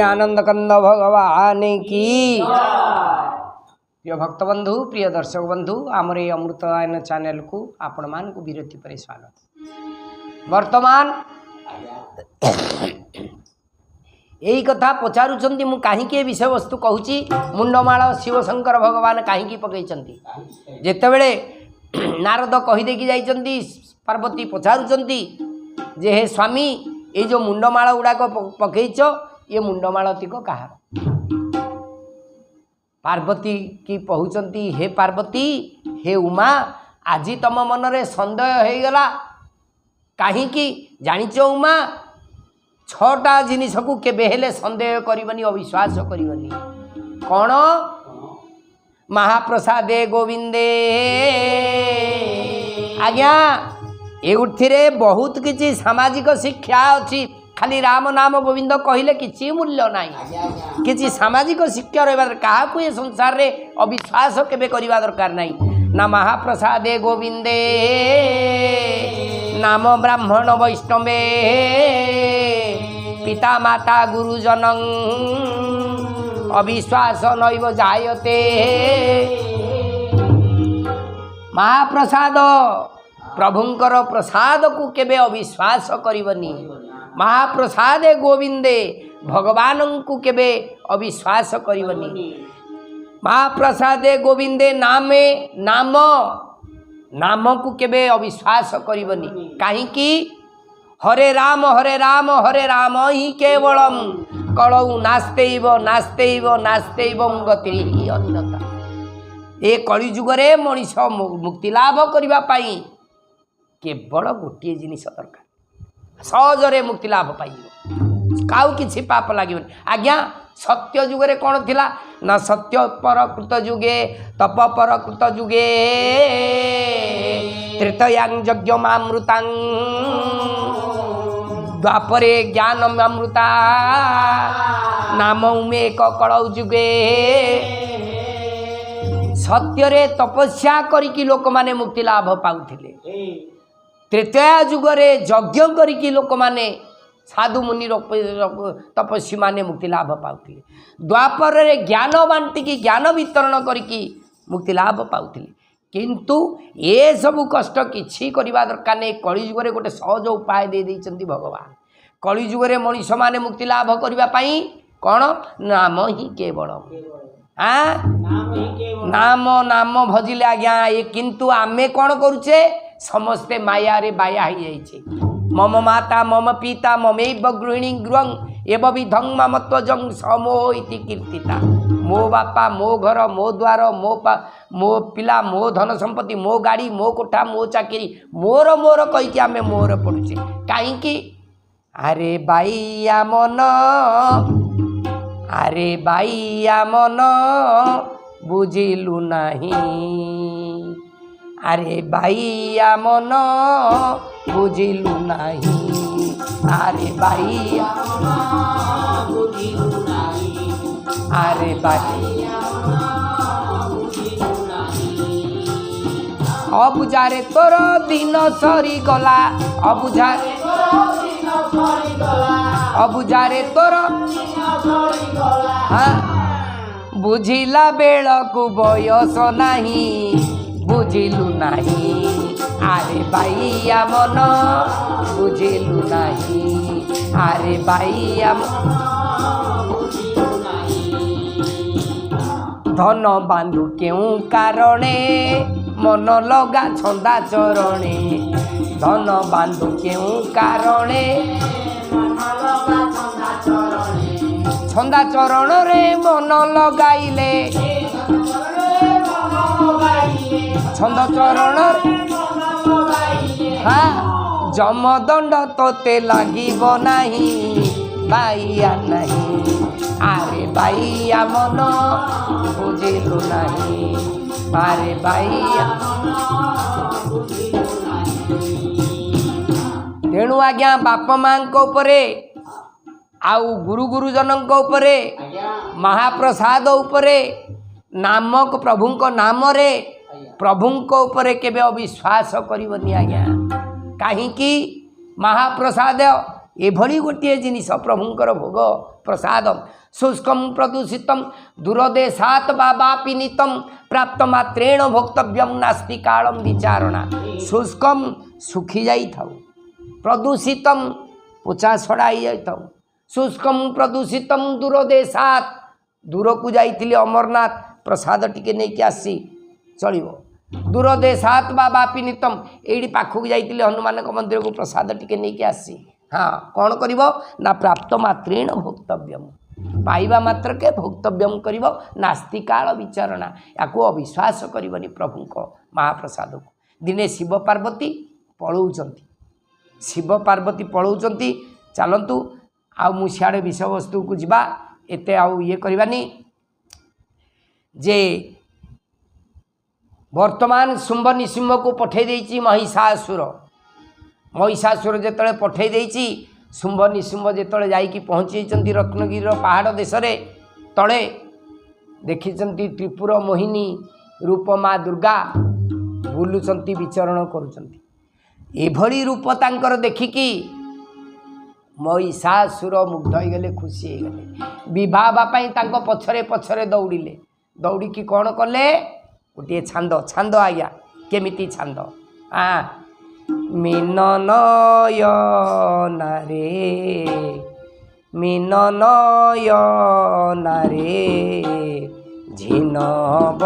आनंद कंद भगवान की प्रिय भक्त बंधु प्रिय दर्शक बंधु आमर ये अमृतायन चैनल को आपण मान को विरति पर स्वागत। वर्तमान यही कथा पचारुचंती मु कहीं विषय वस्तु कहूँ मुंडमाल शिवशंकर भगवान कहीं पकई जितेबले नारद कहीदेकी जाइंट पार्वती पचारुचंती जे हे स्वामी ये जो मुंडमाल गुड़ाक पकईच ये मुंडमालतिक कहार। पार्वती की पहुँचती हे पार्वती हे उमा आज तम मनरे संदेह हो गला कहीं जानिच उमा छटा जिनिस को केबे हेले संदेह करबनी अविश्वास करबनी कौन महाप्रसादे गोविंदे आज्ञा एथिरे बहुत किसी सामाजिक शिक्षा अच्छी खाली राम नाम गोविंद कहले किसी मूल्य नहीं किसी सामाजिक शिक्षा रहा क्या ये संसार रे अविश्वास केबे करवा दरकार नहीं ना महाप्रसादे गोविंदे नाम ब्राह्मण वैष्णवे पिता माता गुरुजन अविश्वास नैव जायते महाप्रसाद प्रभुंकर प्रसाद को केबे अविश्वास करबनी महाप्रसादे गोविंदे भगवान को केबे अविश्वास करबनी महाप्रसादे गोविंदे नामे नाम नाम को केबे अविश्वास करबनी कहीं हरे राम हरे राम ही केवलम कलौ नास्तेव नास्तेव नास्तेव गति अन्यथा ए कलिजुगरे मनीष मुक्ति लाभ करबा पाई केवल गोटे जिनिस दरकार सहजरे मुक्ति लाभ पाइब काउ किछि पाप लगे आज्ञा सत्य जुगे कौन थिला ना सत्य परकृत जुगे तप परकृत जुगे तृतीयां यज्ञमामृतां द्वापरे ज्ञानमामृता नाम उमेक कलौ जुगे सत्यरे तपस्या करिकी लोक माने मुक्ति लाभ पाउथिले तृतीय जुगरे यज्ञ करिकी लोक माने साधु मुनि तपस्वी माने मुक्ति लाभ पाउथिले द्वापर रे ज्ञान बांटिकी ज्ञान वितरण करिकी मुक्ति लाभ पाउथिले किंतु ये सब कष्ट किछि करबा दरकार नै कलिजुगरे गोटे सहज उपाय दे दैचंती भगवान कलिजुगरे मनीष माने मुक्ति लाभ करबा पई कोन नाम ही केवल नाम नाम भजिले आज्ञा ये किंतु आमे कोन करूचे समस्ते माया रे बाया हो जाइए मम माता मम पिता ममैव गृहिणी गृहं एव विधं ममत्वजं समो इति कीर्तिता मो बापा मो घर मो द्वार मो पिला मो धन संपत्ति मो गाड़ी मो कोठा मो चाकरी मोर मोर कहीकि आमे मोर पड़ुचे कहीं अरे बाइया मन अरे बाइया मन बुझिलु नहीं अरे बाइया मन बुझिलु नहीं अरे बाइया बुझिलु नहीं अरे बाइया अबुझारे तोर दिन सरी गला अबुझारे अबुझारे तोर बुझिला बेलकु बयस नहीं बुझिलु नहीं अरे बाइया मन बुझिलु नहीं अरे बाइया धन बांधु क्यों कारणे मन लगा छंदा चरणे धन बांधु क्यों कारणे छंदा चरण रे मन लगाइले छंद चरण हाँ जमदंड तोते लागिब नहीं बाइया नहीं अरे बाइया मन बुझिलु नहीं अरे बाइया तेणु आज्ञा बाप माँ उपरे आउ गुरु गुरुजन उपरे महाप्रसाद उपरे नामक प्रभुंक नाम रे प्रभुंक उपरे केबे अविश्वास करबनी आज्ञा कहीं महाप्रसाद एभली गोटे जिनिस प्रभुंकर भोग प्रसाद शुष्कम प्रदूषितम दूरदेशात बापीनितम प्राप्त मात्रेण भोक्तव्यम नास्ति कालम विचारणा शुष्कम सुखी जाई थाउ प्रदूषितम पोचा छड़ाई जाई थाउ शुष्कम प्रदूषितम दूरदेशात दूर को जाइथिले अमरनाथ प्रसाद टिके नहीं कि आसी चलिबो दूरदेशात बापीनितम एडी पाखक जाइथिले हनुमान मंदिर को प्रसाद टिके नहीं कि आसी हाँ कौन करिवो ना प्राप्त मात्रेण भोक्तव्यम पाइबा मात्र के भोक्तव्यम करिवो नास्ति काल विचारणा याको अविश्वास करबनी प्रभु को महाप्रसाद को दिने शिव पार्वती पळौचंती शिव पार्वती पळौचंती चलंतु आ मु सियाड़े विषय वस्तु को जीवा एते आउ ये करबानी जे वर्तमान शुंभ निशुंभ को पठे देछि महिषासुर महिषासुर जेतले पठे देछि शुंभ निशुंभ जेतले जाइकी पहुँची रत्नगिरी पहाड़ देश रे तले देखिचंती त्रिपुर मोहिनी रूप माँ दुर्गा बुलुचंती विचरण करुचंती एभली रूप तांकर देखिकी महिषासुर मुग्ध हो गले खुशी हो गले विवाह तांको पछरे पछरे दौड़िले दौड़िकी कौन कले गोटे छांद छांद आज्ञा केमिति छांद मिनन नारे मिनन नारे झिनब